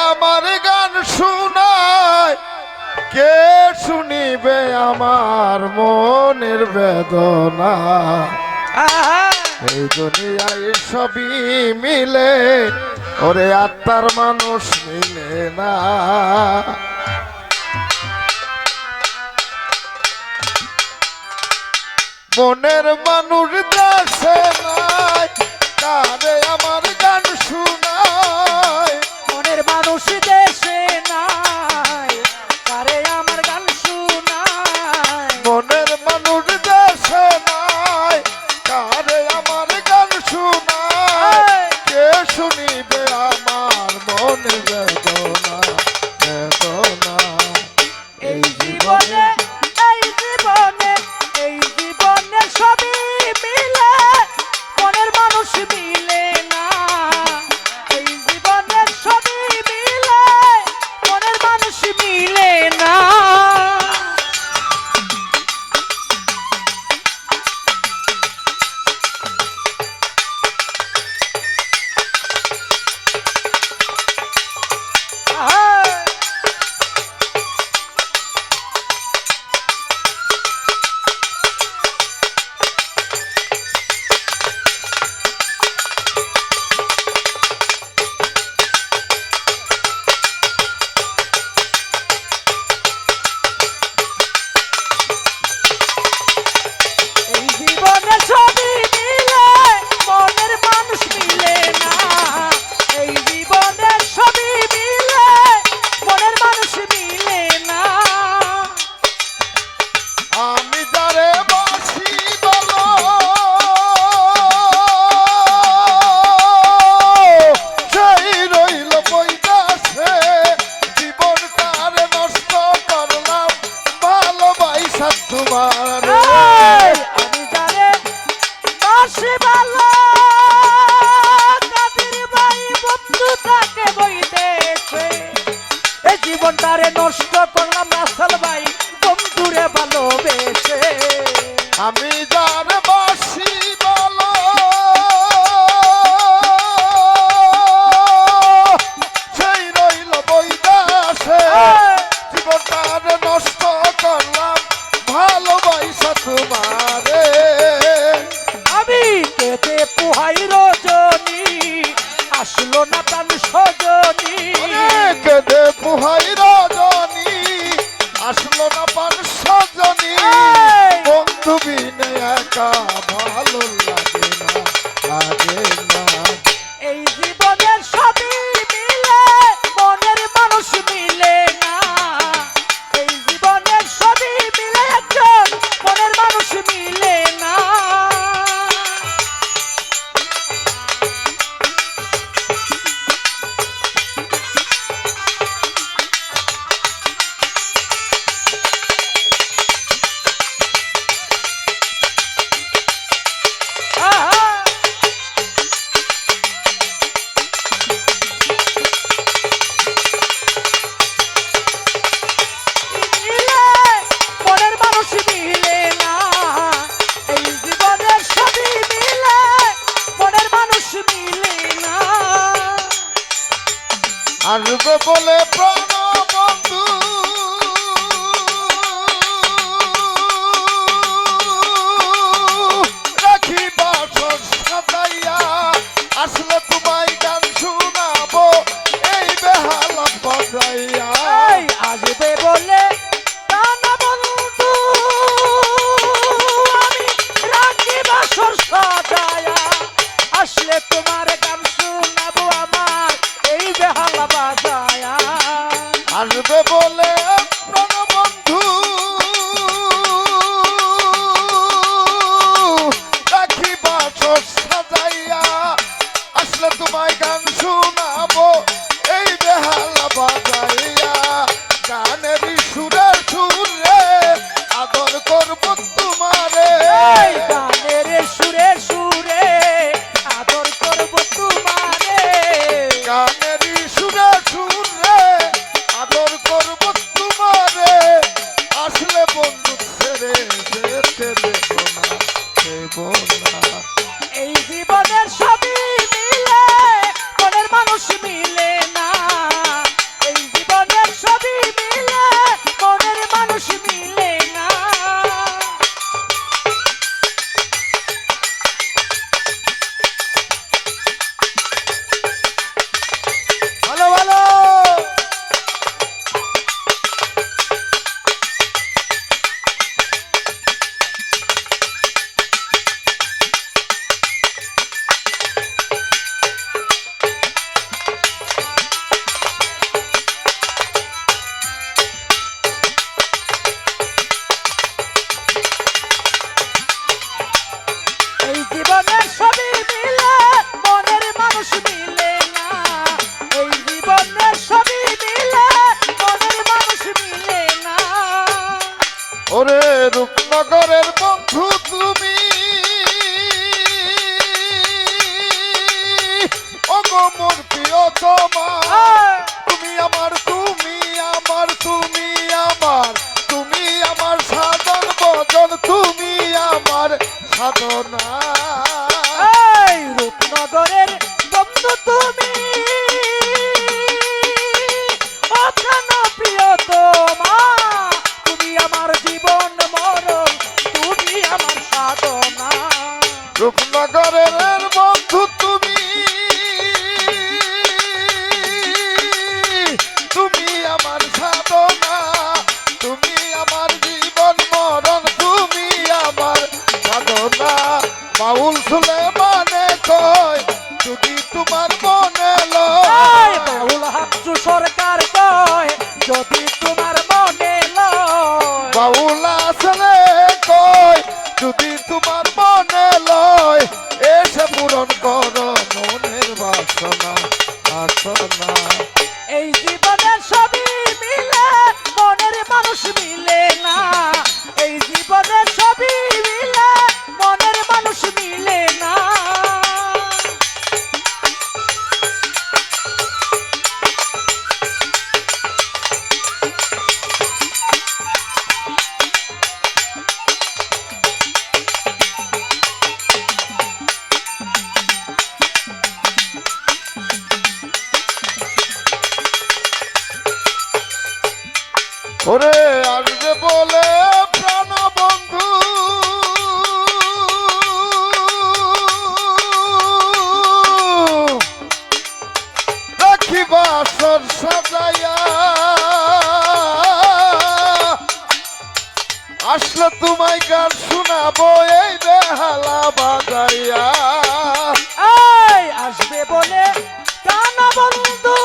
আমার গান শুনায় কে শুনিবে আমার মনের বেদনা এই দুনিয়ায় সবই মিলে ওরে আত্মার মানুষ মিলে না মনের মানুষ দেশে নাই কারে আমার গান শুনায় মনের মানুষ দেশে নাই কারে আমার গান শুনায় মনের মানুষ দেশে নাই কারে আমার গান শুনায় কে শুনিবে আমার মনের বেদনা বেদনা এই জীবনে এই জীবনে এই জীবনে সবই মিলে মনের মানুষ মিলে না এই জীবনে সবই মিলে মনের মানুষ মিলে না আমি জানে বাসি ভালো কাদের ভাই বন্ধু তাকে বইতেছে এই জীবনটারে নষ্ট করলাম রাসেল ভাই বন্ধুরে ভালোবেসে আমি যার বাসি ভালো সেই রইল বইদাসে জীবনটারে নষ্ট করলাম ভালোবাসা তোমারে আমি কেটে পুহাই রজনী আসলো না প্রাণ সজনী কেটে পুহাই রজনী আসলো না প্রাণ সজনী বন্ধু বিনে একা ভালো লাগে না লাগে না এই জীবনের সবই মিলে মনের মানুষ মিলে না এই জীবনের সবই মিলে একজন মনের মানুষ মিলে না আসবে বলে প্রাণ বন্ধু রাখি বাসর সাজাইয়া আসলে তোমায় গান শোনাবো এই বেহালাত বাজাইয়া আসবে বলে প্রাণ বন্ধু আমি রাখি বাসর সাজায়া আসলে তোমার গান শোনাবো আমার এই বেহালা বাজায়া মোর প্রিয়তমা এই, তুমি আমার তুমি আমার তুমি আমার তুমি আমার সাধন ভজন তুমি আমার সাধনা এই রূপনগরের বন্ধু তুমি ও প্রাণ প্রিয়তমা তুমি আমার জীবন মরণ তুমি আমার সাধনা রূপনগরের বন্ধু তুমি তুমি আমার সাধনা তুমি আমার জীবন মরণ তুমি আমার সাধনা বাউল সুলেমানে কয় যদি তোমার মনে এই লয় বাউল হাবসু সরকার কয় যদি তোমার মনে লয় বাউল আসলে কয় যদি তোমার মনে লয় এসে পূরণ করো মনের বাসনা বাসনা এই জীবনের সবই মিলে মনের মানুষ মিলে না এই জীবনের সবই মিলে মনের মানুষ মিলে না ওরে আসবে বলে প্রাণ বন্ধু রাখিবা সর সাজাইয়া আসলে তোমায় গান শোনাবো এই বেহালা বাজাইয়া এই আসবে বলে কানা বন্ধু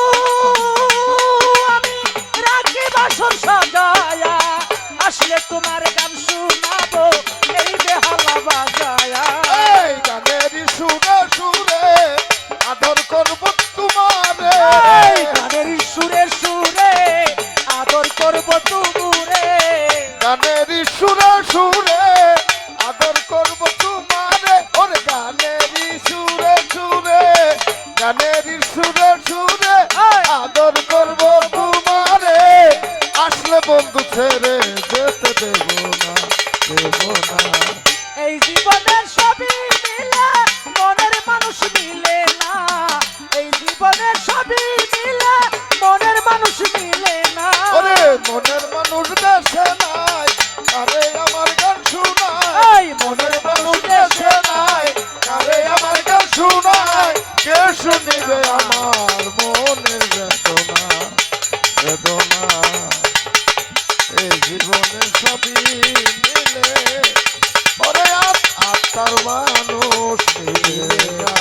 আমি রাখি বাসর সাজায়া আসলে তোমার গান শোনাবো এই বেহালা বাজায়া এই গানেরই সুরে সুরে আদর করবো তোমারে এই গানের সুরে সুরে আদর করব তুমুরে গানেরই সুরে সুরে আদর করবো তোমারে ওরে গানেরই সুরে সুরে গানেরই সুরে সুরে এই, আদর করবো তোমারে আসলে বন্ধু ছেড়ে যেতে দেব না এই জীবনের সবই মিলে মনের মানুষ মিলে না এই জীবনের সবই মিলে মনের মানুষ মিলে না ওরে মনের মানুষ দেশে নাই আরে আমার গান শোনায় এই মনের মানুষ দেশে নাই আরে আমার গান শোনায় কে শুনিবে আমার মনের বেদনা বেদনা এই জীবনে সবই মিলে ওরে আত্মার মানুষ মিলে না